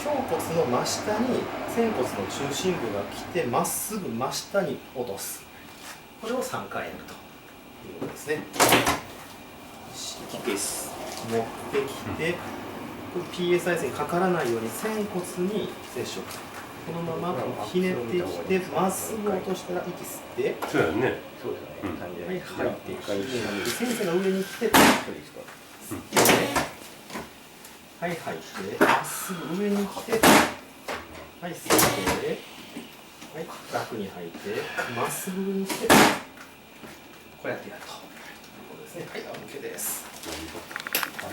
胸骨の真下に仙骨の中心部が来て、まっすぐ真下に落とす。これを3回やるということですね。キックです。持ってきて、PSI 線にかからないように仙骨に接触。このままひねってきて、まっすぐ落としたら息吸って、そうやね。はい、吐いて、先生が上に来て、はい、吐いて、まっすぐ上に来て、はい、吸って、はい、楽に吐いて、まっすぐ上に来て、こうやってやるということですね。はい、OK です。